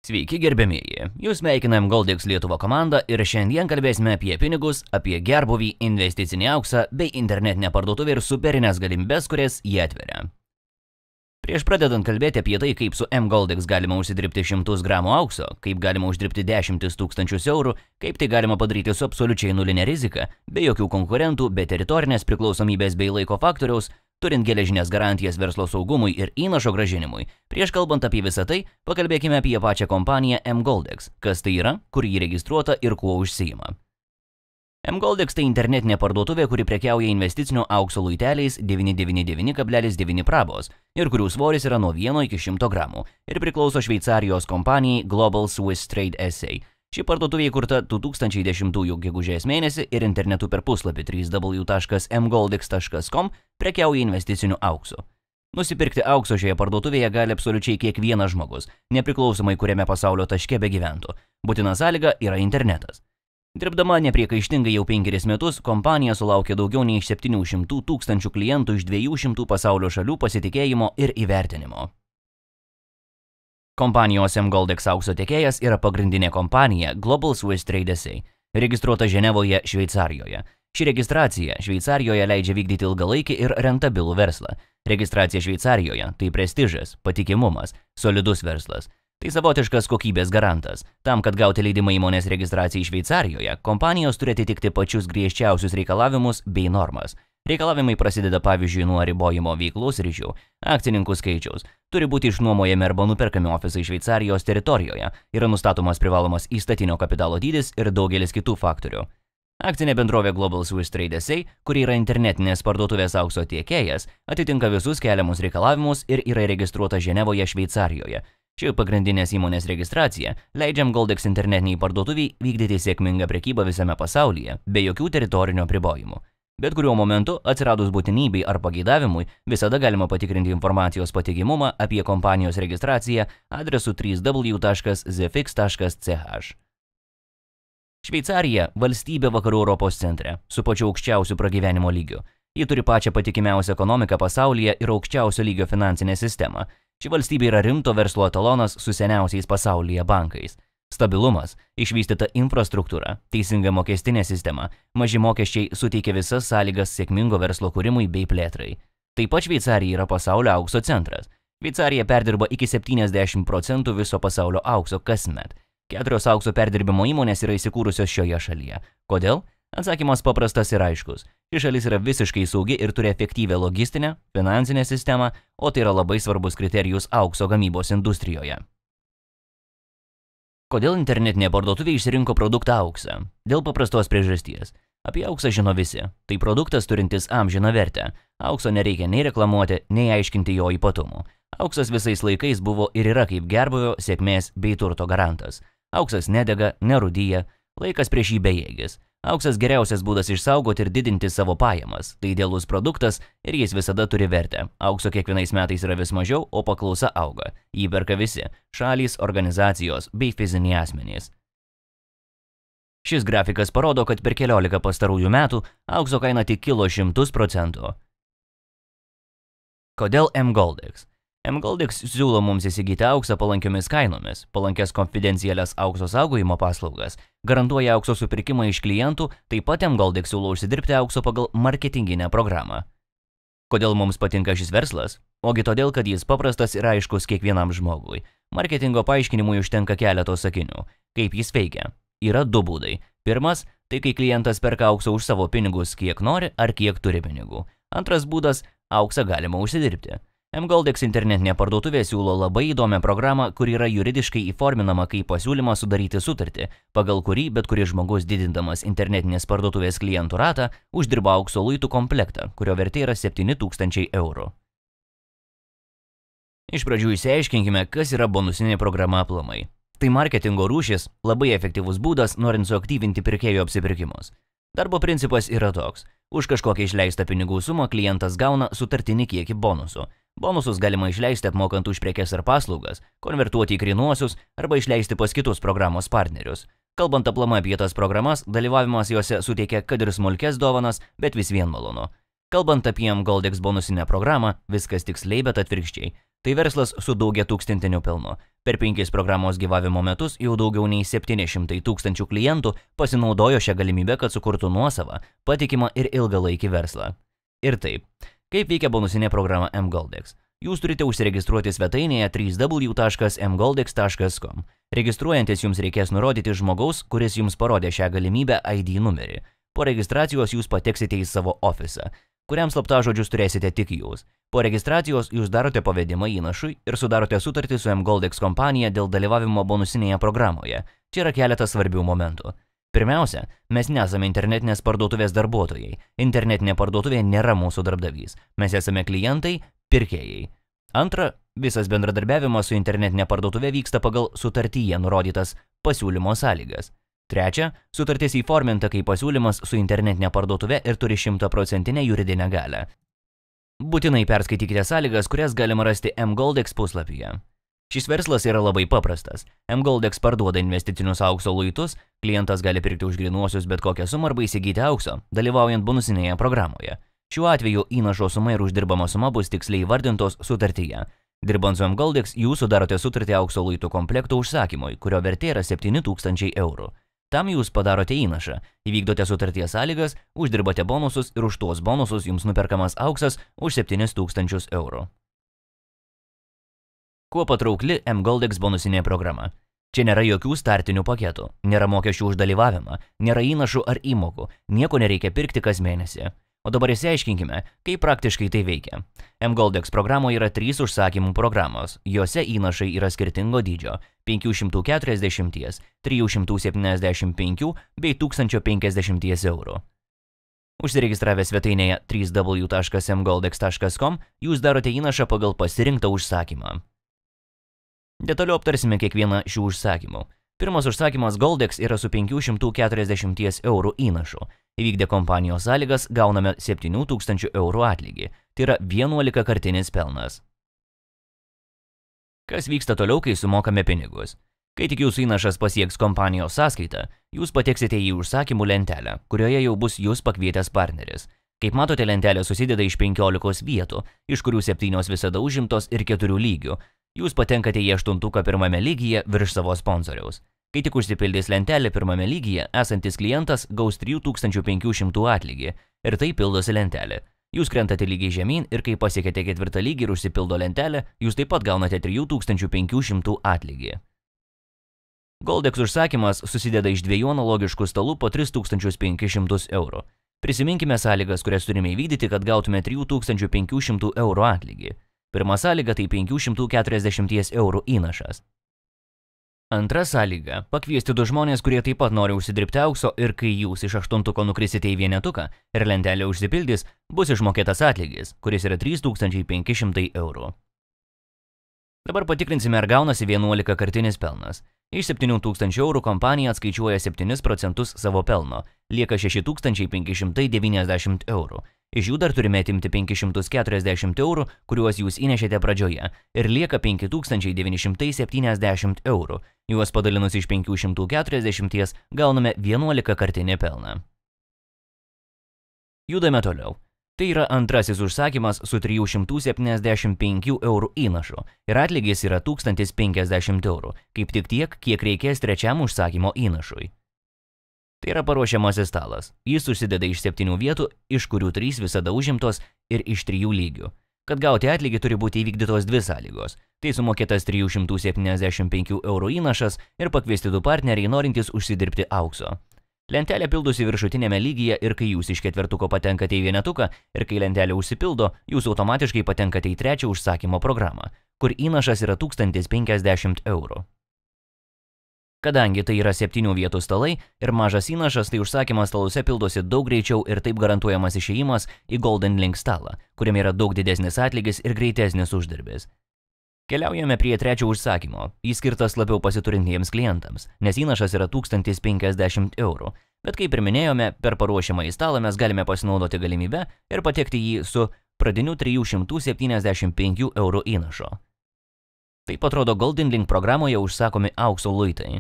Sveiki gerbėmieji, jūs sveikinam Goldex Lietuva komanda ir šiandien kalbėsime apie pinigus, apie gerbūvį, investicinį auksą bei internetinę parduotuvę ir superinės galimybės, kurias jie atveria. Prieš pradedant kalbėti apie tai, kaip su M-Goldex galima užsidirbti 100 gramų aukso, kaip galima uždirbti 10 000 eurų, kaip tai galima padaryti su absoliučiai nulinė rizika, be jokių konkurentų, be teritorinės priklausomybės bei laiko faktoriaus, turint geležinės garantijas verslo saugumui ir įnašo grąžinimui, prieš kalbant apie visą tai, pakalbėkime apie pačią kompaniją M-Goldex, kas tai yra, kur ji registruota ir kuo užsiima. M-Goldex tai internetinė parduotuvė, kuri prekiauja investicinio aukso luiteliais 999,9 prabos ir kurių svoris yra nuo 1 iki 100 gramų ir priklauso Šveicarijos kompanijai Global Swiss Trade SA. Ši parduotuvė įkurta 2010 gegužės mėnesį ir internetu per puslapį www.mgoldex.com prekiauja investiciniu auksu. Nusipirkti aukso šioje parduotuvėje gali absoliučiai kiekvienas žmogus, nepriklausomai kuriame pasaulio taške begyventų. Būtina sąlyga yra internetas. Dirbdama nepriekaištingai jau 5 metus, kompanija sulaukė daugiau nei 700 000 klientų iš 200 pasaulio šalių pasitikėjimo ir įvertinimo. Kompanijos M-Goldex aukso tiekėjas yra pagrindinė kompanija Global Swiss Trade SA, registruota Ženevoje, Šveicarijoje. Ši registracija Šveicarijoje leidžia vykdyti ilgalaikį ir rentabilų verslą. Registracija Šveicarijoje tai prestižas, patikimumas, solidus verslas. Tai savotiškas kokybės garantas. Tam, kad gauti leidimą įmonės registracijai Šveicarijoje, kompanijos turi atitikti pačius griežčiausius reikalavimus bei normas. Reikalavimai prasideda pavyzdžiui nuo ribojimo veiklos ryšių, akcininkų skaičiaus, turi būti išnuomojami arba nuperkami ofisai Šveicarijos teritorijoje, yra nustatomas privalomas įstatinio kapitalo dydis ir daugelis kitų faktorių. Akcinė bendrovė Global Swiss Trade SA, kuri yra internetinės parduotuvės aukso tiekėjas, atitinka visus keliamus reikalavimus ir yra registruota Ženevoje, Šveicarijoje. Ši pagrindinės įmonės registracija leidžia M-Goldex internetiniai parduotuviai vykdyti sėkmingą prekybą visame pasaulyje, be jokių teritorinių apribojimų. Bet kuriuo momentu, atsiradus būtinybei ar pageidavimui, visada galima patikrinti informacijos patikimumą apie kompanijos registraciją adresu www.zfix.ch. Šveicarija – valstybė vakarų Europos centre, su pačiu aukščiausiu pragyvenimo lygiu. Ji turi pačią patikimiausią ekonomiką pasaulyje ir aukščiausio lygio finansinę sistemą. Ši valstybė yra rimto verslo etalonas su seniausiais pasaulyje bankais. Stabilumas, išvystyta infrastruktūra, teisinga mokestinė sistema, maži mokesčiai suteikia visas sąlygas sėkmingo verslo kūrimui bei plėtrai. Taip pat Šveicarija yra pasaulio aukso centras. Šveicarija perdirba iki 70% viso pasaulio aukso kasmet. 4 aukso perdirbimo įmonės yra įsikūrusios šioje šalyje. Kodėl? Atsakymas paprastas ir aiškus. Ši šalis yra visiškai saugi ir turi efektyvią logistinę, finansinę sistemą, o tai yra labai svarbus kriterijus aukso gamybos industrijoje. Kodėl internetinė parduotuvė išsirinko produktą auksą? Dėl paprastos priežasties. Apie auksą žino visi. Tai produktas turintis amžiną vertę. Aukso nereikia nei reklamuoti, nei aiškinti jo ypatumų. Auksas visais laikais buvo ir yra kaip gerbūvio, sėkmės bei turto garantas. Auksas nedega, nerūdyja, laikas prieš jį bejėgis. Auksas geriausias būdas išsaugoti ir didinti savo pajamas. Tai idealus produktas ir jis visada turi vertę. Aukso kiekvienais metais yra vis mažiau, o paklausa auga. Jį perka visi – šalys, organizacijos bei fiziniai asmenys. Šis grafikas parodo, kad per 14 pastarųjų metų aukso kaina tik kilo 100%. Kodėl M-Goldex? M-Goldex siūlo mums įsigyti auksą palankiomis kainomis, palankės konfidencialias aukso saugojimo paslaugas, garantuoja aukso supirkimą iš klientų, taip pat M-Goldex siūlo užsidirbti aukso pagal marketinginę programą. Kodėl mums patinka šis verslas? Ogi todėl, kad jis paprastas ir aiškus kiekvienam žmogui. Marketingo paaiškinimui užtenka keletos sakinių. Kaip jis veikia? Yra 2 būdai. Pirmas – tai kai klientas perka auksą už savo pinigus, kiek nori ar kiek turi pinigų. Antras būdas – auksą galima užsidirbti. M-Goldex internetinė parduotuvė siūlo labai įdomią programą, kuri yra juridiškai įforminama kaip pasiūlymas sudaryti sutartį, pagal kurį bet kuris žmogus didindamas internetinės parduotuvės klientų ratą uždirba aukso luitų komplektą, kurio vertė yra 7000 eurų. Iš pradžių išsiaiškinkime, kas yra bonusinė programa aplamai. Tai marketingo rūšis, labai efektyvus būdas, norint suaktyvinti pirkėjų apsipirkimus. Darbo principas yra toks. Už kažkokią išleistą pinigų sumą klientas gauna sutartinį kiekį bonusų. Bonusus galima išleisti apmokant už prekes ar paslaugas, konvertuoti į grynuosius arba išleisti pas kitus programos partnerius. Kalbant aplamai apie tas programas, dalyvavimas juose suteikia kad ir smulkes dovanas, bet vis vien malonu. Kalbant apie M-Goldex bonusinę programą, viskas tiksliai, bet atvirkščiai. Tai verslas su daugia tūkstantiniu pelnu. Per 5 programos gyvavimo metus jau daugiau nei 700 tūkstančių klientų pasinaudojo šią galimybę, kad sukurtų nuosavą, patikimą ir ilgalaikį verslą. Ir taip, kaip veikia bonusinė programa mGoldX? Jūs turite užsiregistruoti svetainėje www.mgoldex.com. Registruojantis jums reikės nurodyti žmogaus, kuris jums parodė šią galimybę ID numerį. Po registracijos jūs pateksite į savo ofisą, kuriam slaptažodžius turėsite tik jūs. Po registracijos jūs darote pavedimą įnašui ir sudarote sutartį su mGoldX kompanija dėl dalyvavimo bonusinėje programoje. Čia yra keletas svarbių momentų. Pirmiausia, mes nesame internetinės parduotuvės darbuotojai. Internetinė parduotuvė nėra mūsų darbdavys. Mes esame klientai, pirkėjai. Antra, visas bendradarbiavimas su internetinė parduotuvė vyksta pagal sutartyje nurodytas pasiūlymo sąlygas. Trečia, sutartis įforminta kaip pasiūlymas su internetinė parduotuvė ir turi 100% juridinę galią. Būtinai perskaitykite sąlygas, kurias galima rasti mGoldX puslapyje. Šis verslas yra labai paprastas. mGoldX parduoda investicinius aukso luitus, klientas gali pirkti už grynuosius bet kokią sumą arba įsigyti aukso, dalyvaujant bonusinėje programoje. Šiuo atveju įnašo suma ir uždirbama suma bus tiksliai įvardintos sutartyje. Dirbant su mGoldX, jūs sudarote sutartį aukso luitų komplekto užsakymui, kurio vertė yra 7000 eurų. Tam jūs padarote įnašą, įvykdote sutarties sąlygas, uždirbate bonusus ir už tuos bonusus jums nuperkamas auksas už 7000 eurų. Kuo patraukli mGoldX bonusinė programa? Čia nėra jokių startinių paketų, nėra mokesčių už dalyvavimą, nėra įnašų ar įmokų, nieko nereikia pirkti kas mėnesį. O dabar išsiaiškinkime, kaip praktiškai tai veikia. mGoldX programoje yra 3 užsakymų programos, jose įnašai yra skirtingo dydžio – 540, 375 bei 1050 eurų. Užsiregistravę svetainėje www.mgoldex.com jūs darote įnašą pagal pasirinktą užsakymą. Detaliau aptarsime kiekvieną šių užsakymų. Pirmas užsakymas Goldex yra su 540 eurų įnašu. Įvykdę kompanijos sąlygas gauname 7000 eurų atlygį. Tai yra 11-kartinis pelnas. Kas vyksta toliau, kai sumokame pinigus? Kai tik jūsų įnašas pasieks kompanijos sąskaitą, jūs pateksite į užsakymų lentelę, kurioje jau bus jūs pakvietęs partneris. Kaip matote, lentelė susideda iš 15 vietų, iš kurių 7 visada užimtos ir 4 lygių. Jūs patenkate į 8 pirmame lygyje virš savo sponsoriaus. Kai tik užsipildys lentelė pirmame lygyje, esantis klientas gaus 3500 atlygį ir tai pildosi lentelė. Jūs krentate lygiai žemyn ir kai pasiekėte 4 lygį ir užsipildo lentelę, jūs taip pat gaunate 3500 atlygį. Goldex užsakymas susideda iš 2 analogiškų stalų po 3500 eurų. Prisiminkime sąlygas, kurias turime įvykdyti, kad gautume 3500 eurų atlygį. Pirma sąlyga tai 540 eurų įnašas. Antra sąlyga – pakviesti 2 žmonės, kurie taip pat nori užsidirbti aukso ir kai jūs iš 8 nukrisite į vienetuką ir lentelė užsipildys, bus išmokėtas atlygis, kuris yra 3500 eurų. Dabar patikrinsime, ar gaunasi 11-kartinis pelnas. Iš 7000 eurų kompanija atskaičiuoja 7% savo pelno, lieka 6590 eurų. Iš jų dar turime atimti 540 eurų, kuriuos jūs įnešėte pradžioje, ir lieka 5970 eurų. Juos padalinus iš 540 gauname 11-kartinį pelną. Judame toliau. Tai yra antrasis užsakymas su 375 eurų įnašu ir atlygis yra 1050 eurų, kaip tik tiek, kiek reikės trečiam užsakymo įnašui. Tai yra paruošiamasis stalas. Jis susideda iš 7 vietų, iš kurių 3 visada užimtos ir iš 3 lygių. Kad gauti atlygį turi būti įvykdytos 2 sąlygos. Tai sumokėtas 375 eurų įnašas ir pakviesti 2 partneriai norintys užsidirbti aukso. Lentelė pildosi viršutinėme lygyje ir kai jūs iš 4 patenkate į vienetuką ir kai lentelė užsipildo, jūs automatiškai patenkate į 3 užsakymo programą, kur įnašas yra 1050 eurų. Kadangi tai yra 7 vietų stalai ir mažas įnašas, tai užsakymas staluose pildosi daug greičiau ir taip garantuojamas išėjimas į Golden Link stalą, kuriame yra daug didesnis atlygis ir greitesnis uždarbis. Keliaujame prie 3 užsakymo. Jis skirtas labiau pasiturintiems klientams, nes įnašas yra 1050 eurų. Bet kaip ir minėjome, per paruošimą į stalą mes galime pasinaudoti galimybę ir patekti jį su pradiniu 375 eurų įnašo. Taip atrodo Golden Link programoje užsakomi aukso luitai.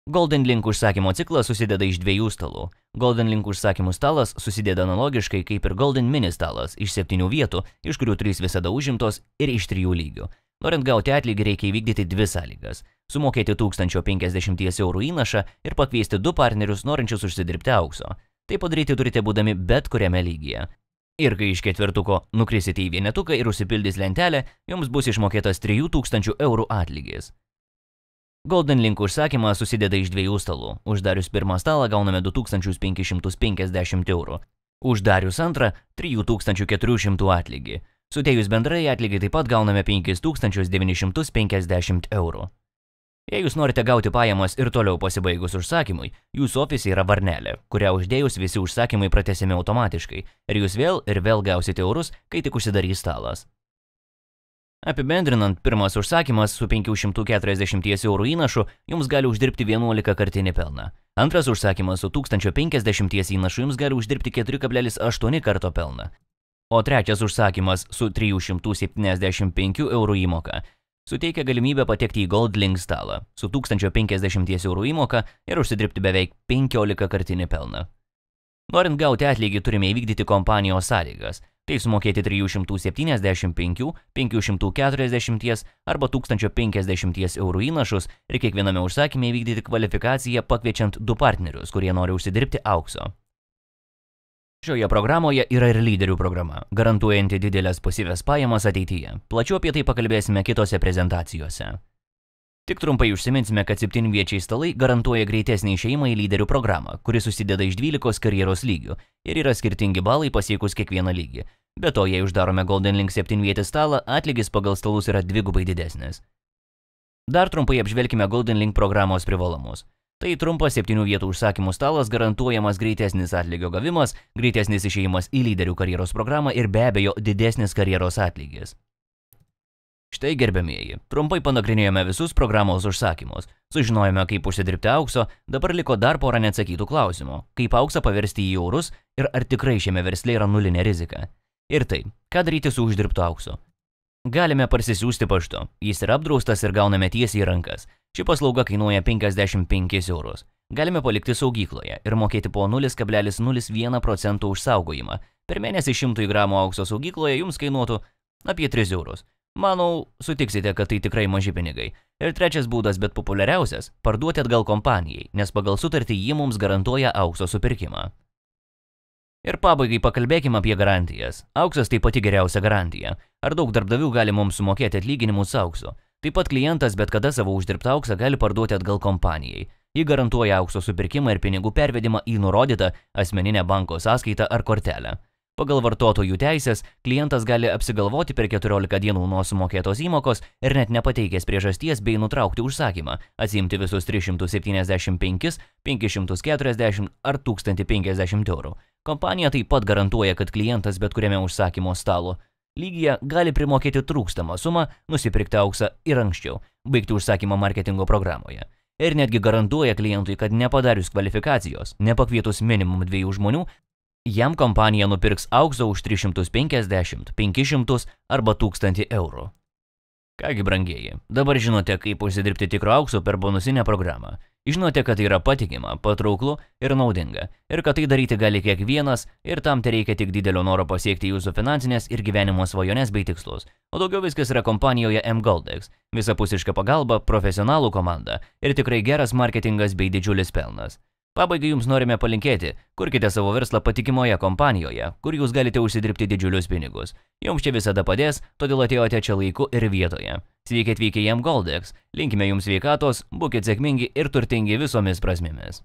Golden Link užsakymo ciklas susideda iš 2 stalų. Golden Link užsakymų stalas susideda analogiškai kaip ir Golden Mini stalas iš 7 vietų, iš kurių 3 visada užimtos ir iš 3 lygių. Norint gauti atlygį reikia įvykdyti 2 sąlygas – sumokėti 1050 eurų įnašą ir pakviesti 2 partnerius norinčius užsidirbti aukso. Tai padaryti turite būdami bet kuriame lygyje. Ir kai iš 4-ko nukrisite į vienetuką ir užsipildys lentelę, jums bus išmokėtas 3000 eurų atlygis. Golden Link užsakymas susideda iš 2 stalų. Uždarius pirmą stalą gauname 2550 eurų. Uždarius antrą – 3400 atlygį. Sudėjus bendrai atlygį taip pat gauname 5950 eurų. Jei jūs norite gauti pajamas ir toliau pasibaigus užsakymui, jūsų ofise yra varnelė, kurią uždėjus visi užsakymai pratęsiami automatiškai ir jūs vėl ir vėl gausite eurus, kai tik užsidarys stalas. Apibendrinant, pirmas užsakymas su 540 eurų įnašu jums gali uždirbti 11-kartinį pelną. Antras užsakymas su 1050 įnašu jums gali uždirbti 4,8 karto pelną. O trečias užsakymas su 375 eurų įmoka suteikia galimybę patekti į Gold Link stalą su 1050 eurų įmoka ir užsidirbti beveik 15-kartinį pelną. Norint gauti atlygį turime įvykdyti kompanijos sąlygas. Tai sumokėti 375, 540 arba 1050 eurų įnašus ir kiekviename užsakyme įvykdyti kvalifikaciją pakviečiant 2 partnerius, kurie nori užsidirbti aukso. Šioje programoje yra ir lyderių programa, garantuojanti didelės pasyvias pajamas ateityje. Plačiau apie tai pakalbėsime kitose prezentacijose. Tik trumpai užsiminsime, kad 7-viečiai stalai garantuoja greitesnį išėjimą į lyderių programą, kuri susideda iš 12 karjeros lygių ir yra skirtingi balai pasiekus kiekvieną lygį. Be to, jei uždarome Golden Link 7-vietį stalą, atlygis pagal stalus yra 2 didesnis. Dar trumpai apžvelkime Golden Link programos privalumus. Tai trumpas 7 vietų užsakymų stalas, garantuojamas greitesnis atlygio gavimas, greitesnis išėjimas į lyderių karjeros programą ir be abejo didesnis karjeros atlygis. Štai gerbiamieji, trumpai panagrinėjome visus programos užsakymus, sužinojome kaip užsidirbti aukso, dabar liko dar porą neatsakytų klausimų, kaip auksą paversti į eurus ir ar tikrai šiame versle yra nulinė rizika. Ir tai, ką daryti su uždirbtu auksu. Galime parsisiųsti paštu, jis yra apdraustas ir gauname tiesiai į rankas. Ši paslauga kainuoja 55 eurus. Galime palikti saugykloje ir mokėti po 0,01% už saugojimą. Per mėnesį 100 gramų aukso saugykloje jums kainuotų apie 3 eurus. Manau, sutiksite, kad tai tikrai maži pinigai. Ir trečias būdas, bet populiariausias – parduoti atgal kompanijai, nes pagal sutartį jie mums garantuoja aukso supirkimą. Ir pabaigai pakalbėkime apie garantijas. Auksas tai pati geriausia garantija. Ar daug darbdavių gali mums sumokėti atlyginimus auksu? Taip pat klientas bet kada savo uždirbtą auksą gali parduoti atgal kompanijai. Ji garantuoja aukso supirkimą ir pinigų pervedimą į nurodytą asmeninę banko sąskaitą ar kortelę. Pagal vartotojų teisės, klientas gali apsigalvoti per 14 dienų nuo sumokėtos įmokos ir net nepateikęs priežasties bei nutraukti užsakymą, atsiimti visus 375, 540 ar 1050 eurų. Kompanija taip pat garantuoja, kad klientas bet kuriame užsakymo stalo lygyje gali primokėti trūkstamą sumą, nusipirkti auksą ir anksčiau, baigti užsakymą marketingo programoje. Ir netgi garantuoja klientui, kad nepadarius kvalifikacijos, nepakvietus minimum 2 žmonių, jam kompanija nupirks aukso už 350, 500 arba 1000 eurų. Kągi brangieji, dabar žinote, kaip užsidirbti tikro aukso per bonusinę programą. Žinote, kad tai yra patikima, patrauklu ir naudinga. Ir kad tai daryti gali kiekvienas ir tam tereikia tik didelio noro pasiekti jūsų finansinės ir gyvenimo svajones bei tikslus. O daugiau viskas yra kompanijoje mGoldex. Visapusiška pagalba, profesionalų komanda ir tikrai geras marketingas bei didžiulis pelnas. Pabaigai jums norime palinkėti, kurkite savo verslą patikimoje kompanijoje, kur jūs galite užsidirbti didžiulius pinigus. Jums čia visada padės, todėl atėjote čia laiku ir vietoje. Sveiki atvykę į mGoldex, linkime jums sveikatos, būkite sėkmingi ir turtingi visomis prasmėmis.